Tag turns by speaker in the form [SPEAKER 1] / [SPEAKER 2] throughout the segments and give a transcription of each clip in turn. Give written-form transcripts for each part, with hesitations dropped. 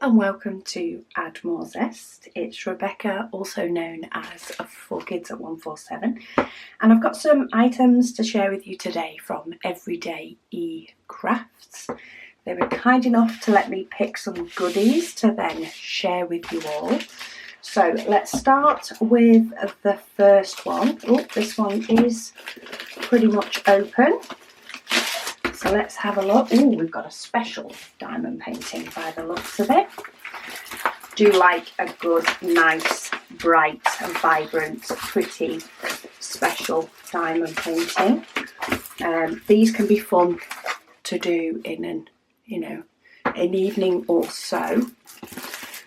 [SPEAKER 1] and welcome to Add More Zest. It's Rebecca, also known as 4Kids at 147, and I've got some items to share with you today from EverydayECrafts. They were kind enough to let me pick some goodies to then share with you all. So let's start with the first one. Oh, this one is pretty much open. So let's have a look. Oh, we've got a special diamond painting by the looks of it. Do like a good, nice, bright and vibrant, pretty, special diamond painting. These can be fun to do in an evening or so.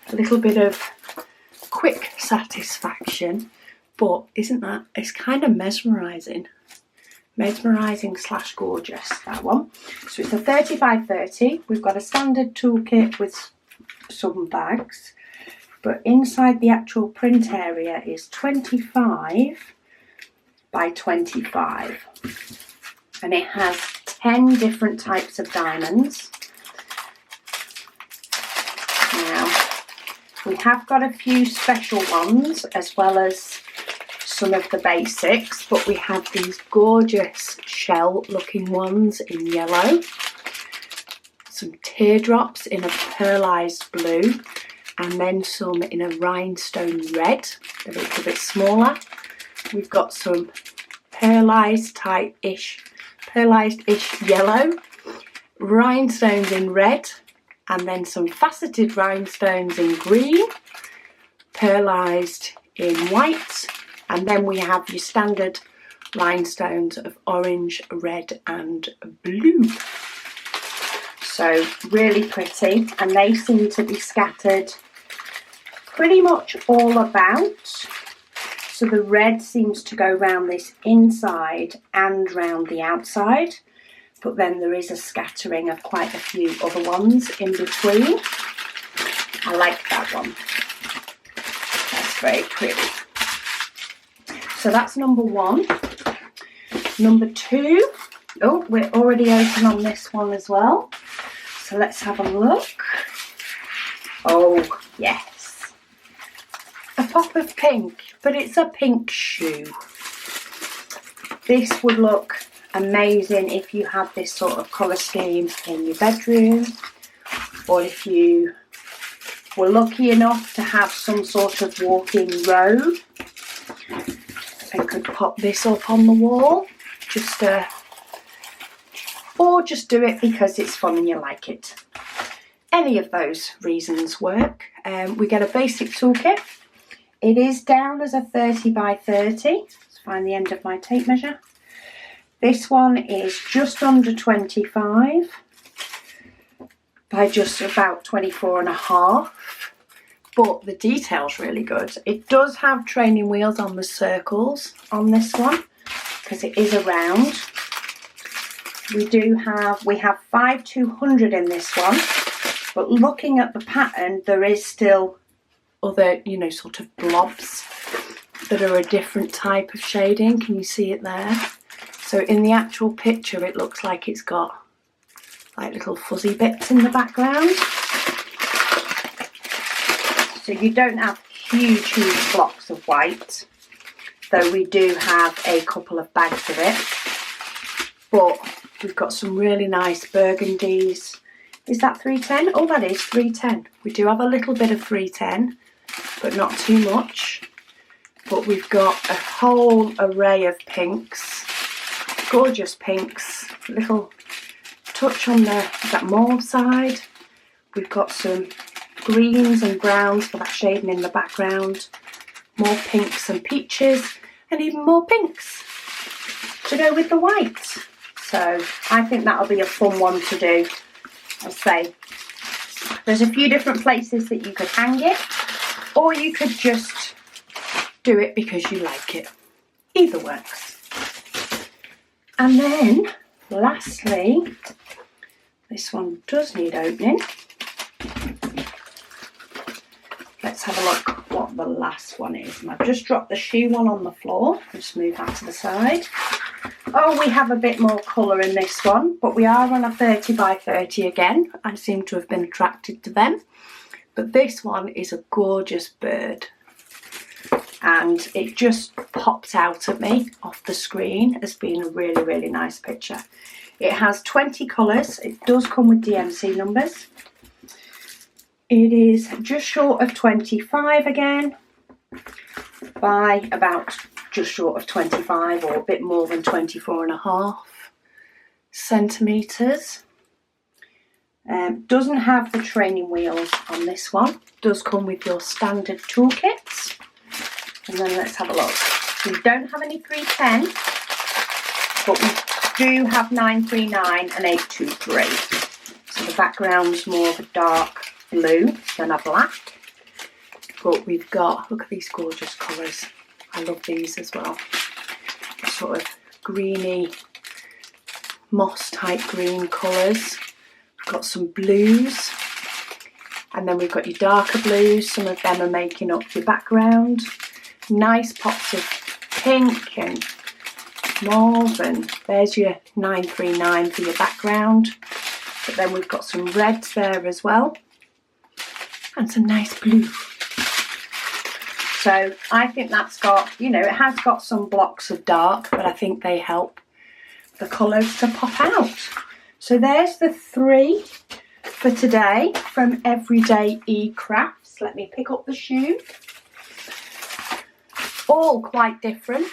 [SPEAKER 1] A little bit of quick satisfaction, but isn't that? It's kind of mesmerising / gorgeous, that one. So it's a 30 by 30. We've got a standard toolkit with some bags, but inside the actual print area is 25 by 25, and it has 10 different types of diamonds. Now we have got a few special ones as well as some of the basics, but we have these gorgeous shell looking ones in yellow, some teardrops in a pearlized blue, and then some in a rhinestone red, a little bit smaller. We've got some pearlized-ish yellow, rhinestones in red, and then some faceted rhinestones in green, pearlized in white, and then we have your standard rhinestones of orange, red and blue. So really pretty, and they seem to be scattered pretty much all about. So the red seems to go round this inside and round the outside, but then there is a scattering of quite a few other ones in between. I like that one. That's very pretty. So that's number one. Number two, oh, we're already open on this one as well. So let's have a look. Oh, yes. A pop of pink, but it's a pink shoe. This would look amazing if you had this sort of colour scheme in your bedroom, or if you were lucky enough to have some sort of walk-in robe. I could pop this up on the wall, or just do it because it's fun and you like it. Any of those reasons work. We get a basic toolkit. It is down as a 30 by 30. Let's find the end of my tape measure. This one is just under 25 by just about 24 and a half. But the detail's really good. It does have training wheels on the circles on this one because it is a round. We have 5 200 in this one, but looking at the pattern, there is still other, sort of blobs that are a different type of shading. Can you see it there? So in the actual picture, it looks like it's got like little fuzzy bits in the background. So you don't have huge blocks of white, though we do have a couple of bags of it. But we've got some really nice burgundies. Is that 310? Oh, that is 310. We do have a little bit of 310, but not too much. But we've got a whole array of pinks, gorgeous pinks, little touch on that mauve side. We've got some greens and browns for that shading in the background, more pinks and peaches, and even more pinks to go with the white. So I think that'll be a fun one to do. I'll say there's a few different places that you could hang it, or you could just do it because you like it. Either works. And then lastly, this one does need opening. Let's have a look what the last one is. And I've just dropped the shoe one on the floor. Just move that to the side. Oh, we have a bit more colour in this one, but we are on a 30 by 30 again. I seem to have been attracted to them. But this one is a gorgeous bird, and it just popped out at me off the screen as being a really, really nice picture. It has 20 colours. It does come with DMC numbers. It is just short of 25 again, by about just short of 25, or a bit more than 24.5 centimetres. Doesn't have the training wheels on this one. Does come with your standard toolkits. And then let's have a look. We don't have any 310, but we do have 939 and 823. So the background's more of a dark blue than a black. But we've got, look at these gorgeous colours. I love these as well. Sort of greeny, moss type green colours. We've got some blues. And then we've got your darker blues. Some of them are making up your background. Nice pops of pink and mauve, and there's your 939 for your background. But then we've got some reds there as well, and some nice blue. So I think that's got, you know, it has got some blocks of dark, but I think they help the colours to pop out. So there's the 3 for today from EverydayECrafts. Let me pick up the shoe. All quite different.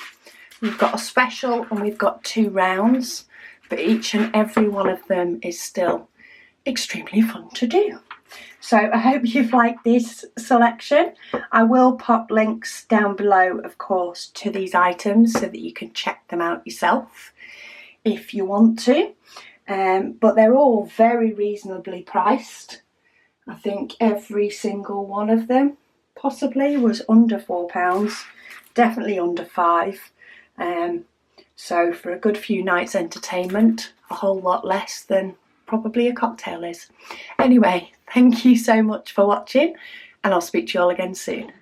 [SPEAKER 1] We've got a special and we've got 2 rounds, but each and every one of them is still extremely fun to do. So I hope you've liked this selection. I will pop links down below, of course, to these items so that you can check them out yourself if you want to. But they're all very reasonably priced. I think every single one of them possibly was under £4. Definitely under 5. So for a good few nights entertainment, a whole lot less than probably a cocktail is. Anyway, thank you so much for watching, and I'll speak to you all again soon.